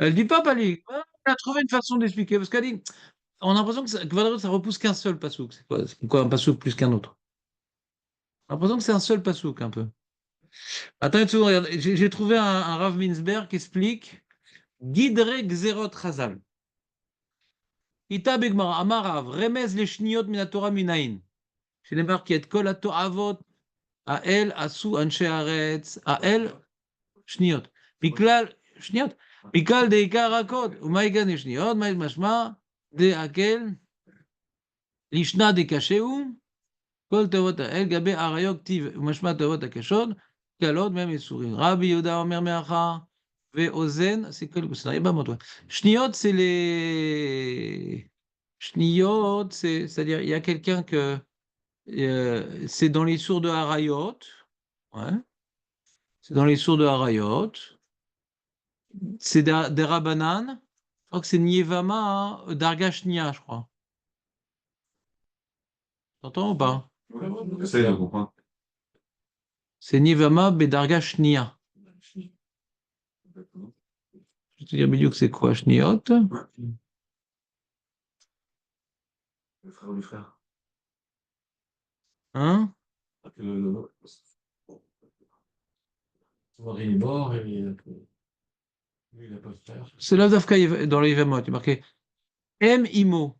Elle dit pas Palik. Elle a trouvé une façon d'expliquer. Parce qu'elle dit, on a l'impression que ça repousse qu'un seul pasouk. C'est quoi un pasouk plus qu'un autre? On a l'impression que c'est un seul pasouk, un peu. Attends une seconde, regarde. J'ai trouvé un Rav Minzberg qui explique Guidre Xerot Chazal. Ita Begmara, Amarav, Remez les Shniot Minatora Minaïn. Chez les marques, Kol Avot, Ael, Asu, Anshe Aretz, Ael, Shniot. Miklal, Shniot. Mikal de Ikar Rakot, Umaygan Shniot, Maïd Mashma, de Akel, Lishna de Kasheu, Kol Tavot Ael, Gabe Arayok Tiv, Mashma Tavot Akashod, Kalod, même les souris. Rabbi Yoda Omer Meacha, Ve Ozen, c'est que le Gusna, Yabamot, ouais. Shniot, c'est les. Shniot, c'est-à-dire, il y a quelqu'un que. C'est dans les sourds de Harayot. Ouais. C'est dans les sourds de Harayot. C'est des Rabbanan. Je crois que c'est Nievama, hein, Dargashnia, je crois. T'entends ou pas? J'essaie de comprendre. C'est Nievama Bedargashnia. Je vais te dire milieu que c'est quoi, Shniot? Le frère du frère. Hein? Son mari est mort et lui, il n'a pas de frère. C'est là dans les Yevamot, il est marqué M Imo,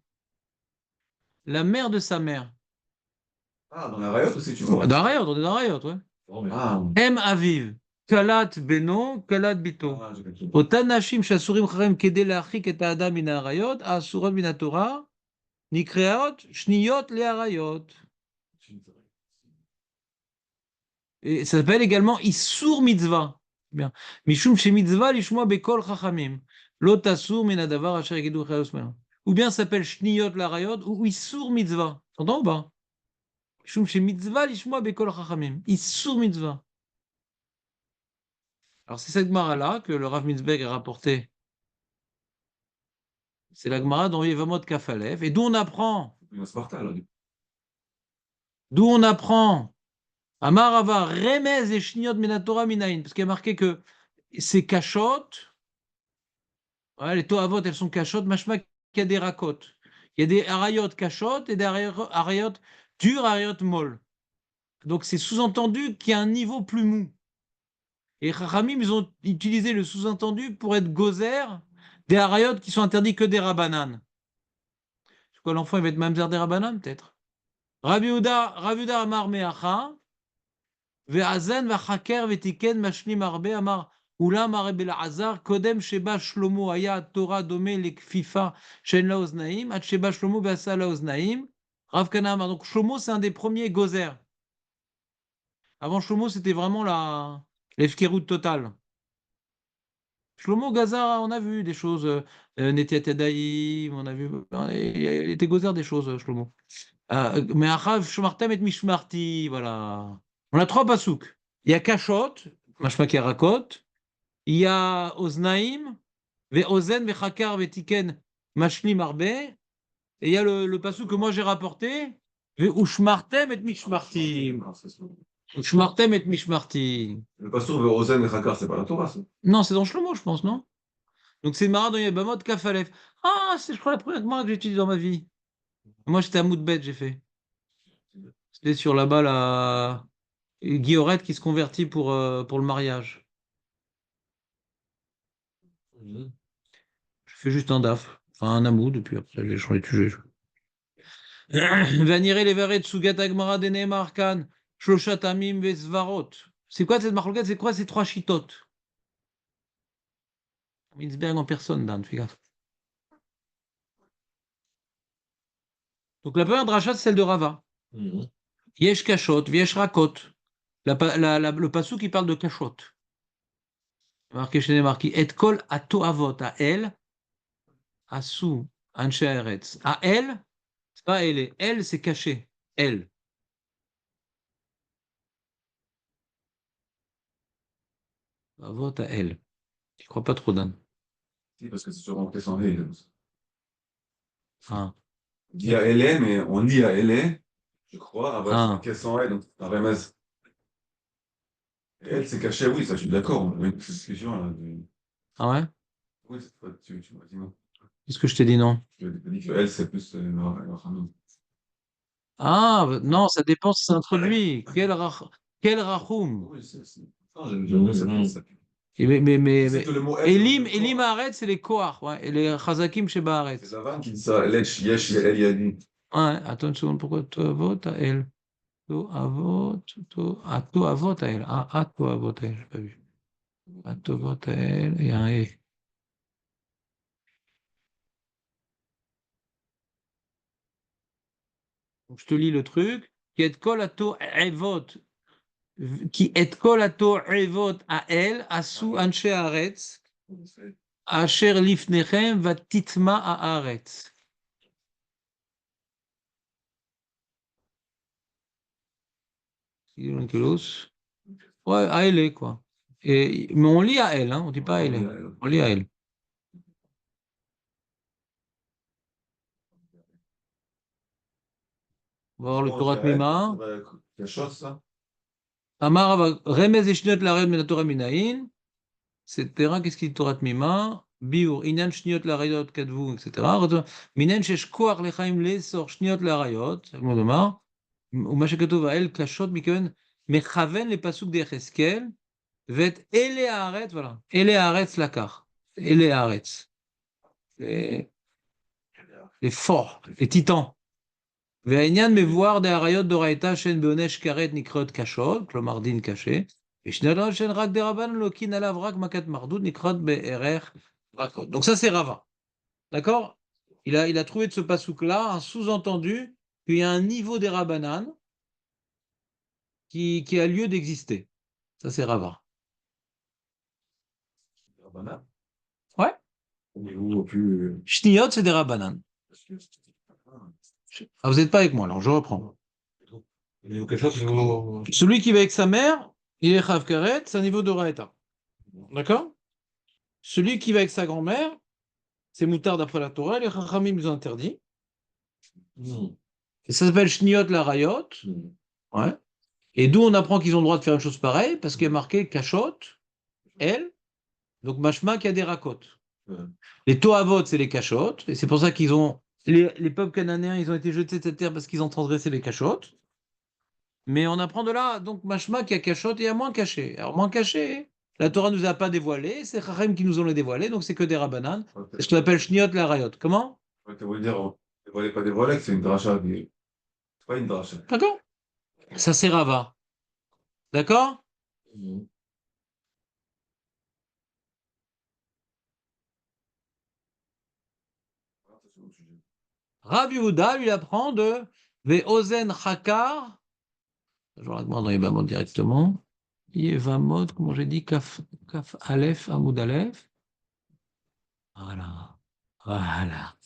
la mère de sa mère. Ah, dans la Riot aussi, tu vois. Dans Harayot, on est dans Harayot, ouais. Ah, M Aviv, Kalat Beno, Kalat Bito. j'ai compris. אותן נשים שאסורים אחריהם כדי להרחיק את האדם מן האריות, האסורות מן התורה, נקראות שניות לאריות. Et ça s'appelle également Issour Mitzvah. Bien. Mishum chez Mitzvah, lishmoa bekol chachamim. Lot asur min adavar asher yagidu chayos mea. Ou bien ça s'appelle Shniyot l'arayot ou Issour Mitzvah. T'entends ou pas? Mishum chez Mitzvah, lishmoa bekol chachamim. Issour Mitzvah. Alors c'est cette Gemara-là que le Rav Mitzberg a rapporté. C'est la Gemara dans Yevamot Kafalev. Et d'où on apprend? Il va Sparta, là. D'où on apprend Amarava, Remez et Shniot Minatora Minaïn, parce qu'il y a marqué que c'est cachotes, ouais, les Toavot, elles sont cachotes, machma qu'il y a des racotes. Il y a des arayot cachotes et des arayot dures, arayot molles. Donc c'est sous-entendu qu'il y a un niveau plus mou. Et Chachamim, ils ont utilisé le sous-entendu pour être gozer des arayot qui sont interdits que des rabanan. C'est quoi, l'enfant, il va être mamzer des rabanan, peut-être? Rabbi Uda Amar Meacha, Ve'azen v'chaker v'tiken mashlim arbe amar Ulam הרב אלעזר קודם שבא שלמה היה התורה דומה לכפיפה שאין לה אוזניים עד שבא שלמה ועשה לה אוזניים. Rav Kana Amar. Donc Shlomo c'est un des premiers gozer. Avant Shlomo c'était vraiment l'efkerout totale. Shlomo Gazar, on a vu des choses, Netiat Yadayim, on a vu, il était gozer des choses, Shlomo. Mais Achav Shomartem et Mishmarti, voilà. On a trois pasouks. Il y a Kashot, Mashma Kerakot, il y a Oznaim, Ve'ozen, Ve'chakar, Ve'tiken, Mashlim Arbe, et il y a le pasouk que moi j'ai rapporté, Ve'ushmartem et Mishmarti. Ushmartem et Mishmarti. Le pasteur veut Rosen et Chakar, c'est pas la Torah, ça. Non, c'est dans Shlomo, je pense, non? Donc c'est Mara dans Yabamot Kafalef. Ah, c'est, je crois, la première Gemara que j'ai étudiée dans ma vie. Moi, j'étais à Moudbet, j'ai fait. C'était sur là-bas la Guillorette qui se convertit pour le mariage. Je fais juste un DAF, enfin un amoud, et puis après, j'ai changé de sujet. Vanire levaret sugat agmara deneemar kan shloshat amim vesvarot. C'est quoi cette marloquette? C'est quoi ces trois chitotes? Minsberg en personne, Dan, fais gaffe. Donc la première dracha, c'est celle de Rava. Yesh kashot, viesh rakot. Le passou qui parle de kashot. Marqué chez les marquis. Et kol ato avot, à elle, asu, anshe eretz. À elle, c'est pas elle. Elle, c'est caché. Elle. Avot à elle. Je crois pas trop, Dan. Si, parce que c'est sur rentré sans L. Ah. On dit à L, mais on lit à L, je crois, après c'est Ah. marqué sans L, donc c'est un remez. Et elle, c'est caché, oui, ça, je suis d'accord. On a eu une discussion là. Ah ouais? Oui, tu m'as dit non. Qu'est-ce que je t'ai dit non? Tu m'as dit que elle, c'est plus Rachamim. Ah, non, ça dépend si c'est introduit. Quel rachum? Oui, non, j'aime bien cette. Mais C'est que le mot elle, Elim, c'est Elim quoi? Haaretz, c'est les Koach, ouais, et les Chazakim chez C'est Baaretz. Lavan qui dit ça. Lech, Yesh, El, Yadi. Ouais, attends une seconde, pourquoi Toavot à elle? Toavot, Toavot à elle. Ah, Toavot à elle, j'ai pas vu. Toavot à elle, il y a un E. Donc, je te lis le truc. Qui est kol ato evot, qui est kol ato evot à elle, asu anshe haaretz, asher lifnechem va titma à haaretz. Ouais, à elle, quoi. Mais on lit à elle, hein, on dit pas à elle. On lit à elle. On va voir le Torah Mima. Quelque chose, ça? Amar remez et shniot la red Torah minaïn. Etc. Qu'est-ce qu'il dit Torah Mima? Biur, inyan shniot la rayot kadvu, etc. Minen shesh koach lechaim lesor shniot la rayot. C'est le mot de Mar. ומה שכתוב, האל קשות מכיוון מכוון לפסוק דיחזקאל, ואת אלה הארץ, voilà, אלה הארץ לקח, אלה הארץ, les forts, les titans. והעניין מבואר דהריות דאורייתא שהן בעונש כרת נקראות קשות, כלומר דין קשה, ושני הדברים שהן רק דרבנן לוקין עליו רק מכת מרדות נקראות בערך רכות. Donc ça c'est Rava, d'accord? Il a trouvé de ce pasouk-là un sous-entendu qu'il y a un niveau des Rabbanan qui a lieu d'exister. Ça c'est Rava. Rabbana. Ouais. Au niveau plus. Shniyot c'est des Rabbanan. Ah, vous n'êtes pas avec moi alors, je reprends. Au niveau quelque chose, au niveau. Celui qui va avec sa mère, il est Chav Karet, c'est un niveau de Raeta. D'accord? Celui qui va avec sa grand-mère, c'est moutard d'après la Torah, les Chachamim nous ont interdit. Et ça s'appelle Shniot la Rayot. Ouais. Et d'où on apprend qu'ils ont le droit de faire une chose pareille, parce qu'il y a marqué Kachot, elle, donc Mashma qui a des rakot. Les Toavot, c'est les Kachot, et c'est pour ça qu'ils ont. Les peuples cananéens, ils ont été jetés de cette terre parce qu'ils ont transgressé les Kachot. Mais on apprend de là, donc Mashma qui a Kachot et a moins caché. Alors moins caché, la Torah ne nous a pas dévoilé, c'est Chachamim qui nous ont les dévoilé, donc c'est que des Rabbanan. C'est ce qu'on appelle Shniot la Rayot. Comment? Tu veux dire, dévoilé, pas dévoilé, que c'est une dracha. C'est pas une dracha. D'accord? Ça c'est Rava. D'accord? Rav Yehuda lui apprend de Ve'ozen Chakar. Je vais regarder dans les Yevamot directement. Yevamot, comment j'ai dit, Kaf Aleph, Amoud Aleph. Voilà. Voilà.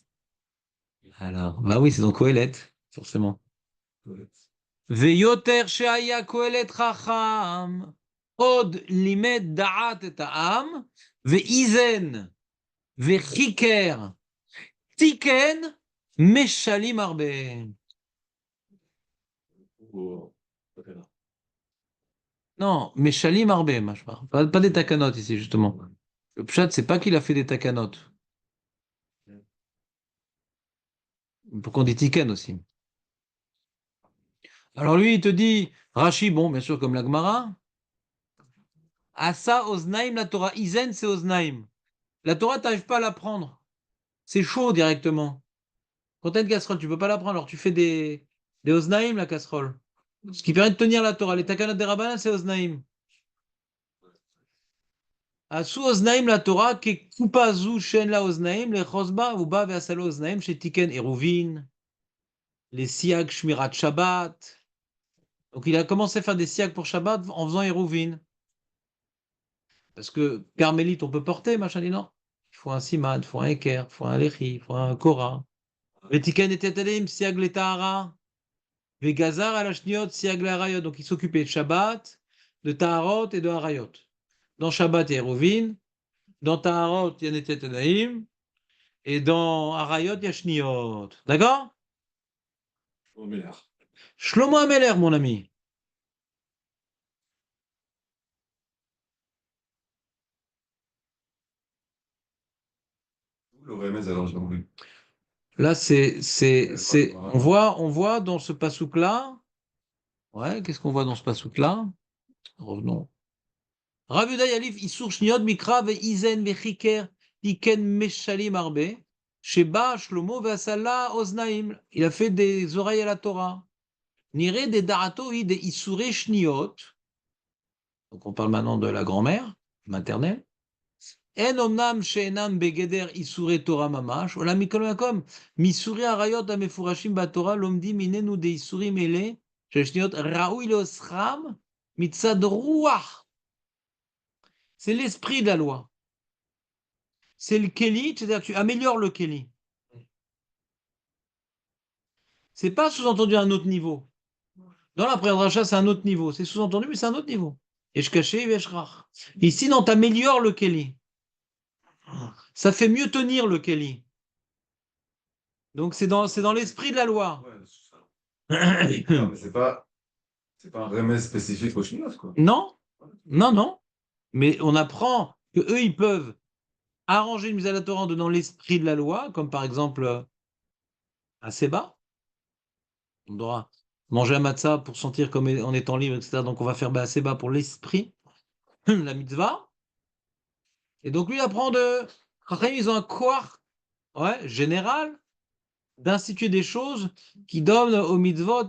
Alors, bah oui, c'est dans Kohelet, forcément. Ve'yoter she'aya Kohelet Chacham. Od limed da'at et ha'am. Ve'izen. Ve'chiker. Tiken. Meshalim arbe. Non, mais Shalim Arbe, machma. Pas des takanot ici, justement. Le pshat, c'est pas qu'il a fait des takanot. Pourquoi on dit tiken aussi? Alors lui, il te dit, Rashi, bon, bien sûr, comme la Gemara. Asa oznaim la Torah. Izen, c'est oznaim. La Torah, t'arrives pas à la prendre. C'est chaud directement. Quand t'as une casserole, tu peux pas la prendre. Alors tu fais des oznaim, la casserole. Ce qui permet de tenir la Torah. Les takanot des Rabbanan, c'est oznaim. Asu oznaim la Torah, ke kupa zu shen la oznaim, le chosba, uba ve'asalo oznaim, chez tiken eruvin. Les siag Shmirat Shabbat. Donc il a commencé à faire des siag pour Shabbat en faisant Hérouvine. Parce que Carmélite, on peut porter, machin dit non. Il faut un Siman, il faut un Eker, il faut un Lechi, il faut un Korah. Vetiken et Tetelim, siag le Tahara. Vegazar à la Shniot, siag le Harayot. Donc il s'occupait de Shabbat, de Taharot et de Harayot. Dans Shabbat, il y a Hérouvine. Dans Taharot, il y a Netetanaïm. Et dans Harayot, il y a Shniot. D'accord? Shlomo Ameler, mon ami. Le remède, alors j'ai compris. Là, on voit dans ce pasouk-là, ouais, qu'est-ce qu'on voit dans ce pasouk-là? Revenons. Rav Yehuda Yalif, Isur Shniot Mikra ve'izen vechiker iken meshalim arbe. Sheba Shlomo ve'asala oznaim. Il a fait des oreilles à la Torah. Nire des darato des Isure Shniot. Donc on parle maintenant de la grand-mère maternelle. En omnam she'enam begeder Isure Torah mamash. Ola mikol makom. Misure arayot amefurashim baTorah lomdim inenu de Isurim ele. Shniot raoui leoschram mitzad ruach. C'est l'esprit de la loi. C'est le Keli, c'est-à-dire que tu améliores le Keli. C'est pas sous-entendu à un autre niveau. Dans la prière de rachat, c'est un autre niveau. C'est sous-entendu, mais c'est un autre niveau. Et je cachais, et je rare. Ici, non, tu améliores le Keli. Ça fait mieux tenir le Keli. Donc, c'est dans l'esprit de la loi. Ouais, c'est ça. Non, mais c'est pas un remède spécifique aux chinois, quoi. Non, non, non. Mais on apprend que eux, ils peuvent arranger une mise à la Torah en donnant l'esprit de la loi, comme par exemple à Seba. On doit manger un matzah pour sentir comme en étant libre, etc. Donc on va faire assez bas pour l'esprit, la mitzvah. Et donc lui il apprend de. Ils ont un quark général d'instituer des choses qui donnent aux mitzvot,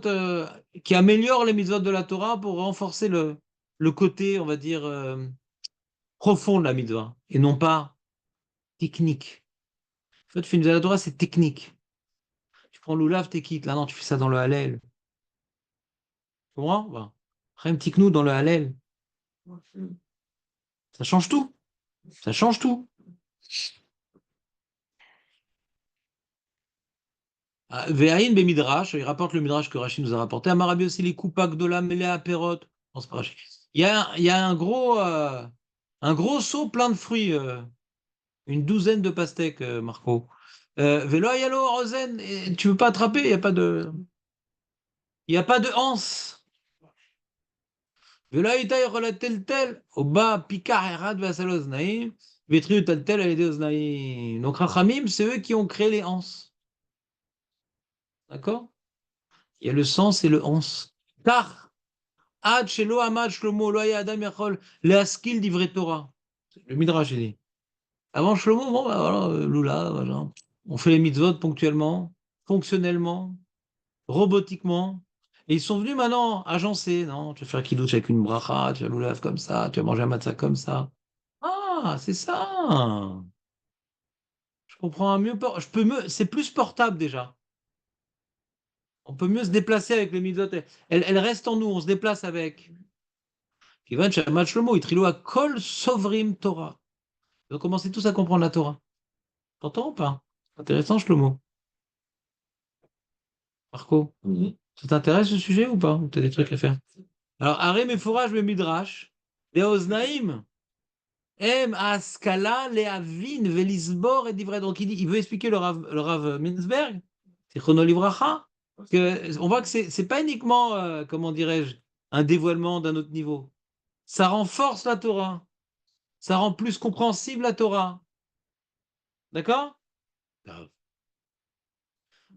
qui améliorent les mitzvot de la Torah pour renforcer le côté, on va dire, profond de la mitzvah, et non pas technique. En fait, tu fais une mitzvah de la Torah, c'est technique. Tu prends l'oulav, t'es quitte. Là, non, tu fais ça dans le Hallel. Tu comprends? Bah, Rem tiknou dans le Hallel. Ça change tout. Ça change tout. Ve'aïn be midrash, il rapporte le midrash que Rachid nous a rapporté. Amarabi aussi les coupas gdola melé à perot. Non, c'est pas Rachid. Il y a un gros seau plein de fruits, une douzaine de pastèques, Marco. Velo ayalo rosen, tu veux pas attraper, il y a pas de anse. Velo ayita tel tel, au bas pikar erad vasalos naïm, vetri tel tel à l'aider naïm. Donc Rachamim, c'est eux qui ont créé les anses. D'accord? Il y a le sens et le ons. Car, Ad shelo amad shlomo lo haya adam yachol lehaskil divrei Torah. Le Midrash il dit. Avant Shlomo, bon, bah, voilà, Lula, voilà. On fait les mitzvot ponctuellement, fonctionnellement, robotiquement. Et ils sont venus maintenant agencer. Non, tu vas faire kiddush avec une bracha, tu vas loulav comme ça, tu vas manger un matzah comme ça. Ah, c'est ça. Je comprends un mieux. C'est plus portable déjà. On peut mieux se déplacer avec les mitzvot. Elles restent en nous, on se déplace avec. Kivan Shamat Shlomo, Itrilo à Kol Sovrim Torah. Ils ont commencé tous à comprendre la Torah. T'entends ou pas? Intéressant, Shlomo. Marco, ça t'intéresse ce sujet ou pas? Ou t'as des trucs à faire? Alors, Arem et Fourage, le Midrash, les Oznaïm, M. Askala, Leavin, Velisbor et Divred. Donc, il veut expliquer le Rav Minzberg, c'est Chronolivracha, que on voit que c'est pas uniquement, comment dirais-je, un dévoilement d'un autre niveau. Ça renforce la Torah. Ça rend plus compréhensible la Torah. D'accord?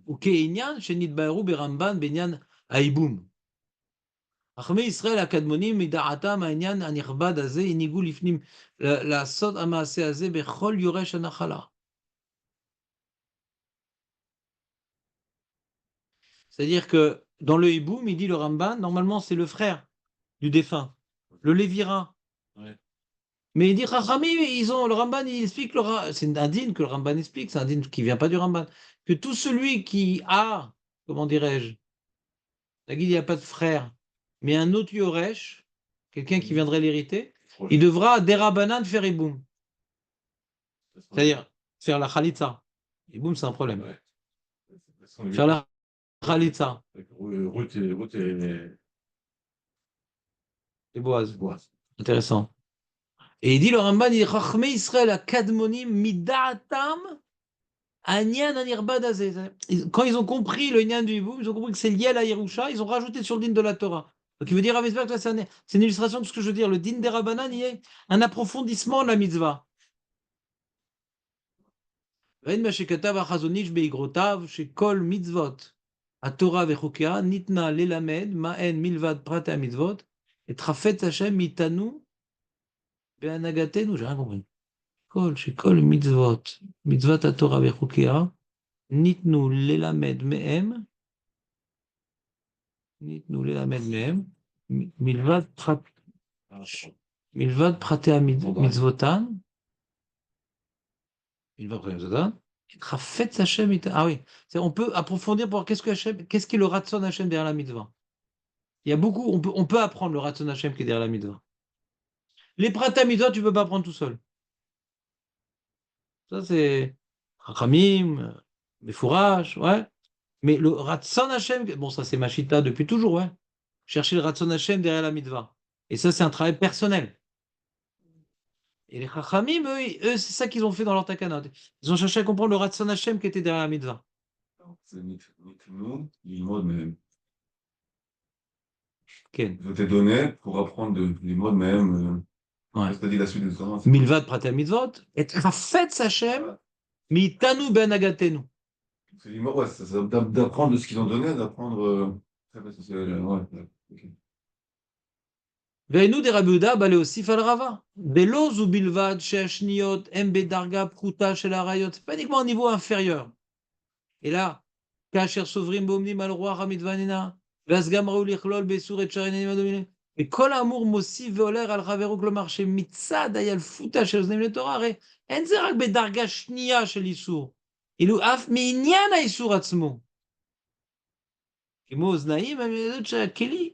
Ou Keinyan, Shenit Baeru, Beramban, Benyan, Aïboum. חכמי ישראל הקדמונים מדעתם העניין הנכבד הזה הניגו לפנים לעשות המעשה הזה בכל יורש הנחלה. C'est-à-dire que dans le Hiboum, il dit le Ramban, normalement c'est le frère du défunt, le Lévira. Ouais. Mais il dit Chachami, le Ramban, il explique, c'est un dîne que le Ramban explique, c'est un dîne qui ne vient pas du Ramban, que tout celui qui a, comment dirais-je, la guide, il n'y a pas de frère, mais un autre Yoresh, quelqu'un qui viendrait l'hériter, il devra dérabanan faire Hiboum. C'est-à-dire faire la Khalitza. Hiboum, c'est un problème. Ouais. Faire la Khalitza. Ruth et Boaz. Intéressant. Et il dit le Ramban, il dit Chachmei Israël Akadmonim Midaatam Anyan Anirbad Azeh. Quand ils ont compris le Nyan du Hiboum, ils ont compris que c'est lié à la Yerusha, ils ont rajouté sur le din de la Torah. Donc il veut dire à Mesberg, c'est une illustration de ce que je veux dire. Le din des Rabbanan, il y a un approfondissement de la mitzvah. ואין מה שכתב החזון איש באגרותיו, שכל מצוות התורה וחוקיה ניתנה ללמד מה הן מלבד פרטי המצוות, את חפץ השם מאיתנו בהנהגתנו, j'ai rien compris. שכל מצוות התורה וחוקיה, ניתנו ללמד מהם, מלבד פרטי המצוותן, חפץ Hashem. Ah oui, on peut approfondir pour voir qu'est-ce qui est le Ratson Hashem derrière la mitzvah. Il y a beaucoup, on peut apprendre le Ratson Hashem qui est derrière la mitzvah. Les Prata mitzvah, tu ne peux pas apprendre tout seul. Ça, c'est Chachamim, Mefourash, ouais. Mais le Ratson Hashem, bon, ça c'est Machita depuis toujours, ouais. Chercher le Ratson Hashem derrière la mitzvah. Et ça, c'est un travail personnel. Et les Chachamim, eux c'est ça qu'ils ont fait dans leur takanot. Ils ont cherché à comprendre le Ratson Hashem qui était derrière la mitzvah. C'est nous, l'imod même. Ken. Je t'ai donné pour apprendre l'imod même. Ouais. C'est-à-dire la suite de ça. Milvad Praté Mitzvot, et Chafetz Hashem, Mitanu Ben Agatenu. C'est l'imod, ouais, c'est d'apprendre de ce qu'ils ont donné, d'apprendre. Ouais, ok. Veinu de Rabbi Yehuda balé aussi al Rava. Belo zu bilvad sheashniot em bedarga pruta shel harayot. C'est pas uniquement au niveau inférieur. Et là, kasher sovrim bomnim al roi hamidvanina, v'asgam raou lichlol besur et sharenim adomine. Et kol amour mosif veoler al chaveru klomar shemitzad ayal futa shel oznem le Torah. En זה רק בדרגה שנייה של איסור. אילו אף מעניין האיסור עצמו. כמו אוזניים, הם יודעים שהכלי,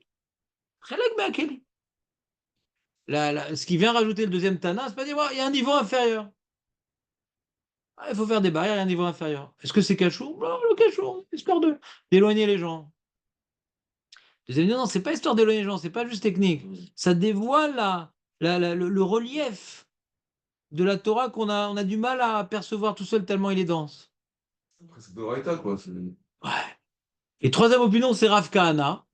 חלק מהכלי. Ce qui vient rajouter le deuxième Tana, c'est pas dire, il y a un niveau inférieur. Ah, il faut faire des barrières, il y a un niveau inférieur. Est-ce que c'est Kachour? Non, le Kachour, histoire d'éloigner les gens. Deuxième, non, c'est pas histoire d'éloigner les gens, c'est pas juste technique. Ça dévoile le relief de la Torah qu'on a, on a du mal à percevoir tout seul tellement il est dense. C'est de Raïta, quoi. Ouais. Et troisième opinion, c'est Rav Kahana.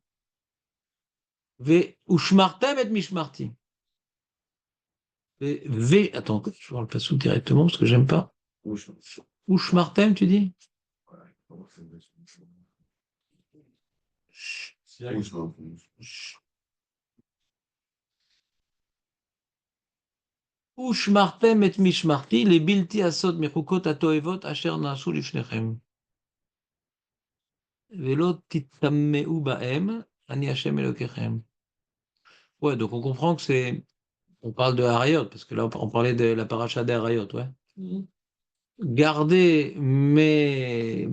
Ushmartem et Mishmarti. Attends, je vois le passou directement parce que j'aime pas. Ushmartem, tu dis? Ushmartem et Mishmarti, les bilti asot mechukot atoevot asher nasu lifnechem. Velo titammeu baem, ani Hashem Elokechem. Ouais, donc on comprend que c'est. On parle de Harayot, parce que là on parlait de la paracha des Harayot, ouais. Garder mes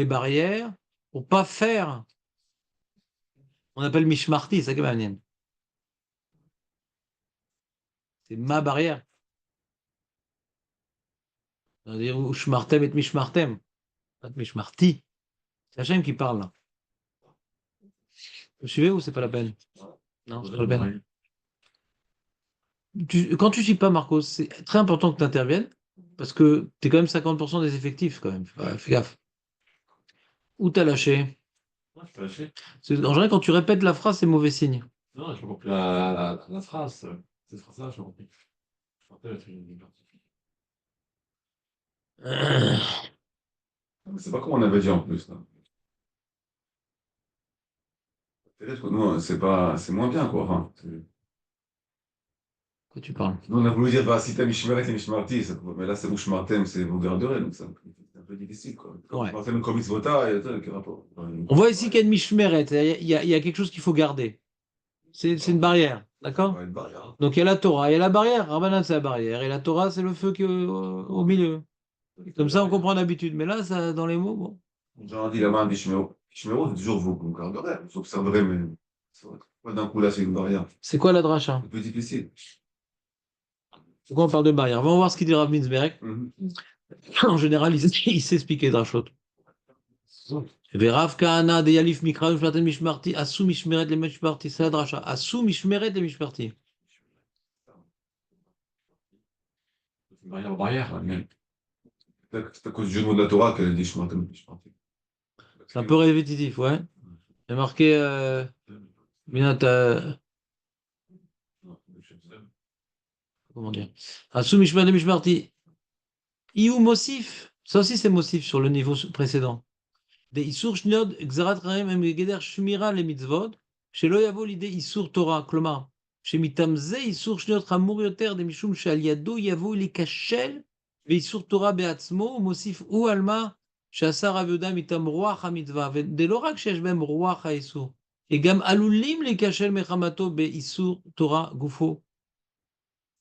barrières pour pas faire. On appelle Mishmarti, c'est ça qui est bien. C'est ma barrière. C'est-à-dire Ushmartem et Mishmartem. Pas de Mishmarti. C'est Hachem qui parle là. Vous suivez ou c'est pas la peine? Non, c'est pas la peine. Quand tu ne suis pas, Marcos, c'est très important que tu interviennes parce que tu es quand même 50% des effectifs quand même. Fais gaffe. Où t'as lâché? Je t'ai lâché. En général, quand tu répètes la phrase, c'est mauvais signe. Non, je pas compris la phrase. Cette phrase-là, je pas compris. Je partais la c'est pas comme on avait dit en plus. Là. Peut-être que nous, c'est moins bien, quoi. Enfin, Quoi tu parles? nous, on a voulu dire, bah, si t'as Mishmeret et Mishmarti, mais là, c'est Mouchmartem, c'est vous garderez, donc c'est un peu difficile, quoi. Ouais. Martem comme Mitzvota, et quel rapport? On voit ici qu'il y a une Mishmeret, il y a quelque chose qu'il faut garder. C'est une barrière, d'accord? Ouais, une barrière. Donc il y a la Torah, il y a la barrière, Rabbanan c'est la barrière, et la Torah c'est le feu qui est au milieu. Comme ça on comprend d'habitude, mais là, ça, dans les mots, bon. J'en dis la main Mishmero, c'est toujours vous garderez, vous observerez, mais pas d'un coup là, c'est une barrière. C'est quoi la dracha? C'est plus difficile. Pourquoi on parle de barrière? On va voir ce qu'il dit Rav Minzberg. En général, il sait expliquer drachot. Rav Kahana de Yalif Mikra Mishmarti Mishmarti Asu Mishmeret le Mishmarti, c'est la dracha. Asu Mishmeret le Mishmarti. Barrière, mais c'est à cause du jeu de mots de la Torah qu'elle dit Mishmartem. C'est un peu répétitif, ouais. Il y a marqué comment dire? Asu Mishmeret le Mishmarti. Iou Mosif. Ça aussi, c'est motif sur le niveau précédent. Des Isur Shniot, Xarat Raim, Emgeder Shmira les mitzvot, שלא יבוא לידי איסור תורה, כלומר, שמטעם זה איסור שניות חמור יותר, דמשום שעל ידו יבוא להיכשל ואיסור תורה בעצמו, הוא מוסיף הוא על מה שעשה רב יהודה מטעם רוח המצווה, ולא רק שיש בהם רוח האיסור, הם גם עלולים להיכשל מחמתו באיסור תורה גופו.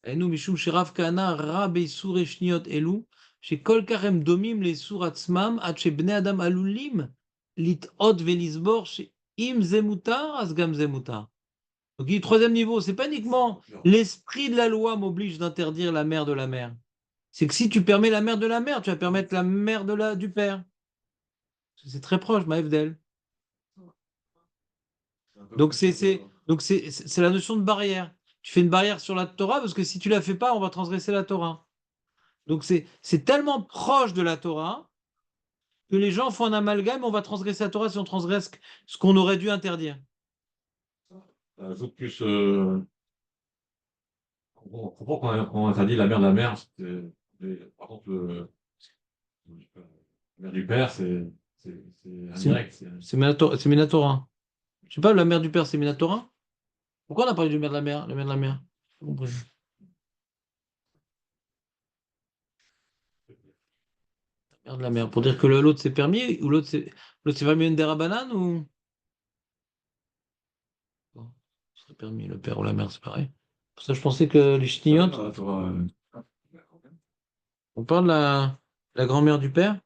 היינו משום שרב כהנא רע באיסורי שניות אלו, שכל כך הם דומים לאיסור עצמם, עד שבני אדם עלולים לטעות ולסבור שאם זה מותר, אז גם זה מותר. Donc, il y a troisième niveau, c'est pas uniquement l'esprit de la loi m'oblige d'interdire la mère de la mère. C'est que si tu permets la mère de la mère, tu vas permettre la mère du père. C'est très proche, Maëvdel. Donc, c'est la notion de barrière. Tu fais une barrière sur la Torah parce que si tu la fais pas, on va transgresser la Torah. Donc, c'est tellement proche de la Torah que les gens font un amalgame, on va transgresser la Torah si on transgresse ce qu'on aurait dû interdire. Ajoute plus, on comprend qu'on interdit la mère de la mère. Par contre, la mère du père, c'est indirect. C'est Minatora. Je sais pas, la mère du père, c'est Minatora. Pourquoi on a parlé du mère de la mère, le mère de la mère? J'ai pas compris. La mère de la mère. Pour dire que l'autre c'est permis ou l'autre c'est pas une derabanan ou. Bon, c'est permis, le père ou la mère, c'est pareil. Pour ça, je pensais que les ch'tiotes, on parle de la grand-mère du père,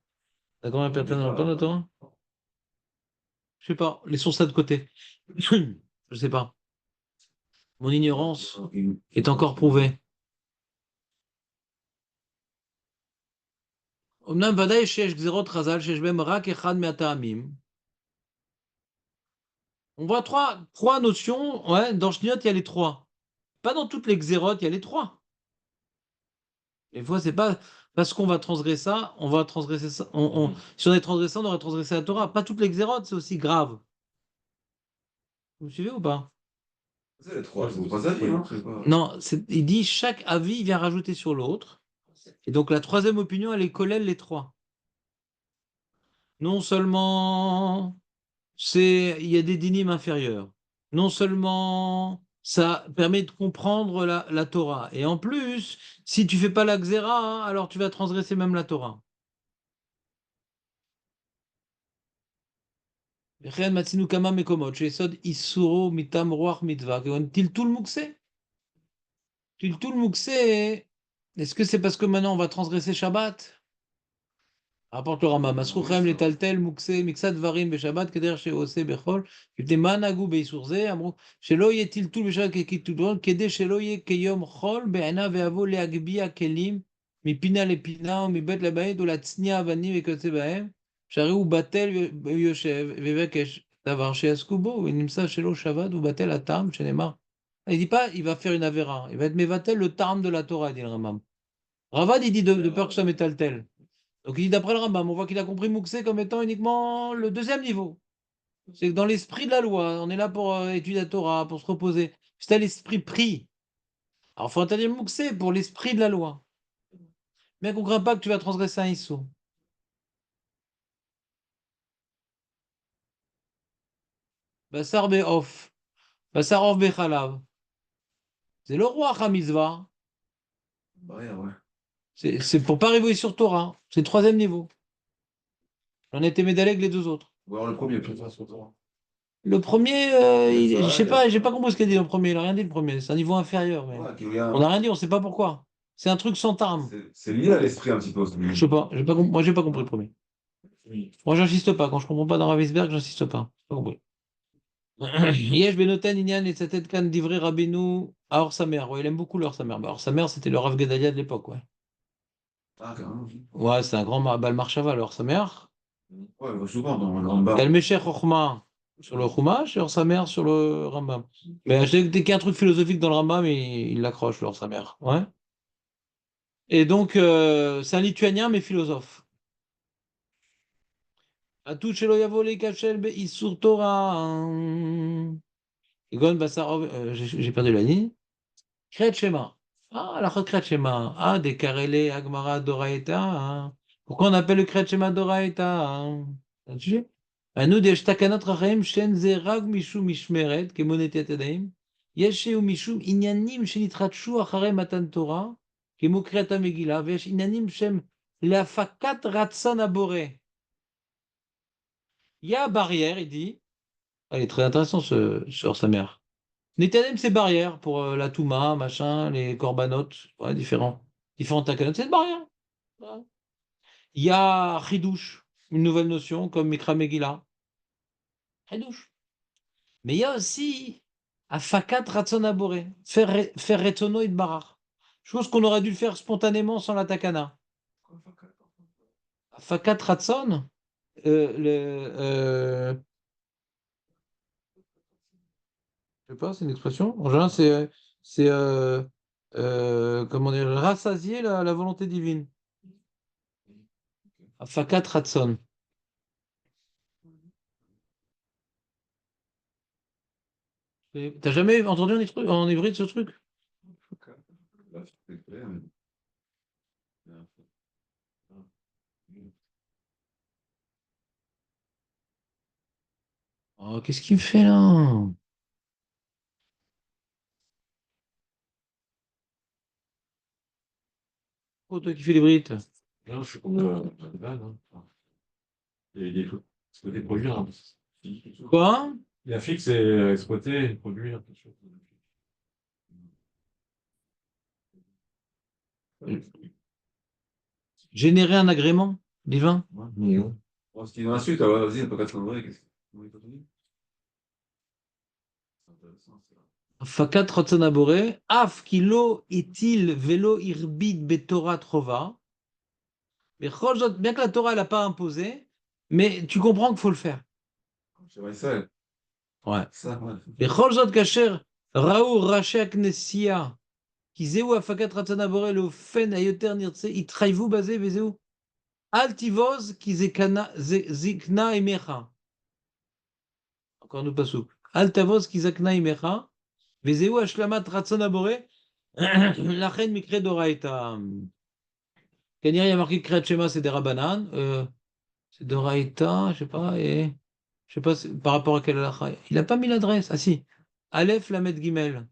la grand-mère paternelle, on parle de la Torah. Je sais pas, laissons ça de côté. Je sais pas. Mon ignorance est encore prouvée. אמנם ודאי שיש גזירות חז"ל שיש בהם רק אחד מהטעמים. On voit trois notions, ouais, dans Shniot, il y a les trois. Pas dans toutes les xérotes, il y a les trois. Des fois, c'est pas parce qu'on va transgresser ça, on va transgresser ça. Si on est transgressé, on aurait transgressé la Torah. Pas toutes les xérotes, c'est aussi grave. Vous me suivez ou pas? C'est les trois, c'est pas ça, hein, c'est pas. Non, il dit chaque avis vient rajouter sur l'autre. Et donc la troisième opinion, elle est collèle les trois. Non seulement il y a des dynimes inférieurs. Non seulement ça permet de comprendre la Torah, et en plus, si tu fais pas la xéra, alors tu vas transgresser même la Torah. Rien matsinu kama mekomot, shesod isuro mitam roach mitzvah, tiltul mukse. Tiltul mukse, est-ce que c'est parce que maintenant on va transgresser Shabbat? Rapporte le Rambam. Masruchem le taltel mukse miksat varim beshabbat keder sheose bechol. Kifte managu beisurze amru shelo yetil tul beshabbat kekitudron kede shelo ye keyom chol be'ena ve'avo leagbia kelim mipina lepina mibet labayet ulatznia avanim vekotze bahem shari u batel yoshev vevekesh davar sheasku bo venimsa shelo shabbat u batel atam shenemar. Il dit pas il va faire une avéra, il va être mevatel le tarm de la Torah, dit le Rambam. Ravad il dit de peur que ça metaltel. Donc il dit d'après le Rambam, on voit qu'il a compris Mouxé comme étant uniquement le deuxième niveau. C'est que dans l'esprit de la loi, on est là pour étudier la Torah, pour se reposer. C'est l'esprit pris. Alors il faut interdire Mouxé pour l'esprit de la loi. Mais qu'on ne craint pas que tu vas transgresser un issou. Bassar be'of. Bassar of bechalav. C'est le roi Hamizva. Ouais, ouais. C'est pour pas arriver sur Torah. C'est le troisième niveau. On était médaillés les deux autres. Ou alors le premier, peut-être. Le premier, je sais pas, j'ai pas compris ce qu'il a dit le premier. Il a rien dit le premier. C'est un niveau inférieur. Mais... Ouais, on n'a rien dit, on sait pas pourquoi. C'est un truc sans tarme. C'est lié à l'esprit un petit peu. Je sais pas, moi j'ai pas compris le premier. Moi j'insiste pas. Quand je comprends pas dans Ravisberg, j'insiste pas. J'ai pas compris. Yesh benoten inyan et tête kan divrei Rabbeinu à Or Samer. Ouais, il aime beaucoup l'Or Samer. Or Samer, c'était le Rav Gedalia de l'époque, ouais. Ah, carrément. Ouais, c'est un grand Bal Marshava, l'Or Samer. Ouais, on voit souvent dans le Rambam. Il y a le Meshech Chochma sur le Chumash et Or Samer sur le Rambam. Mais dès qu'il y a un truc philosophique dans le Rambam, il l'accroche, l'Or Samer. Ouais. Et donc, c'est un lituanien, mais philosophe. Atouchelo yavole kachel be isur Torah. Egon Bassarov, j'ai perdu la ligne. Kret Shema. Ah, la Kret Shema. Ah, des Karele, Agmara, Doraeta. Pourquoi on appelle le Kriyat Shema d'Oraïta, hein? C'est un sujet. nous, des Shtakanot Rachaim, Shen Zerag Mishum Mishmeret, Kemonetet Yadayim, Yesheu Mishum Inyanim Shenitratshu Acharei Matan Torah, Kemo Kriyata Megillah, Vesh Inyanim Shem Leafakat Ratson Abore. Il y a barrière, il dit. Elle est très intéressant, sur sa mère. Netanem, c'est barrière pour la Touma, machin, les Korbanot, ouais, différents takanot, c'est une barrière. Ouais. Il y a Chidouche, une nouvelle notion comme Mikra Megillah. Chidouche. Mais il y a aussi Afakat Ratson Aboré, faire Retsono et Barach. Chose qu'on aurait dû le faire spontanément sans la takana. Afakat Ratson, je sais pas, c'est une expression. En général, c'est comment dire, rassasier la volonté divine. Afakat Ratson. T'as jamais entendu en hybride ce truc? Là, c'est clair, mais- Oh, qu'est-ce qu'il me fait là? Oh, toi qui fais l'hybride. Non, je suis contre la vanne, hein. Enfin, il faut exploiter, produire, hein. Quoi? La fixe, c'est exploiter, produire, quelque chose. Générer un agrément divin? Ouais, mais ouais. Bon, ce qui est insulte, alors vas-y, un peu 80, qu'est-ce que. Comment il continue? C'est intéressant, ça. Fakat Ratzon Aboré, Af kilo itil velo irbid betorat trova. Mais bien que la Torah elle n'a pas imposé, mais tu comprends qu'il faut le faire. Je vais ça. Ouais. Ça, ouais. בכל זאת, כאשר ראו ראשי הכנסייה, כי זהו הפקת רצון הבורא לאופן היותר נרצה, התחייבו בזה וזהו. אל תבוז, כי זקנה עמך. encore nous פסוק. אל תבוז, כי זקנה עמך, וזהו השלמת רצון הבורא, לכן מקרה דאורייתא. כנראה, il y a marqué קריאת שמע, c'est des rabbanan, c'est דאורייתא, je sais pas, et je sais pas par rapport à quelle halakha. Il n'a pas mis l'adresse. Ah si. Aleph Lamed Gimel.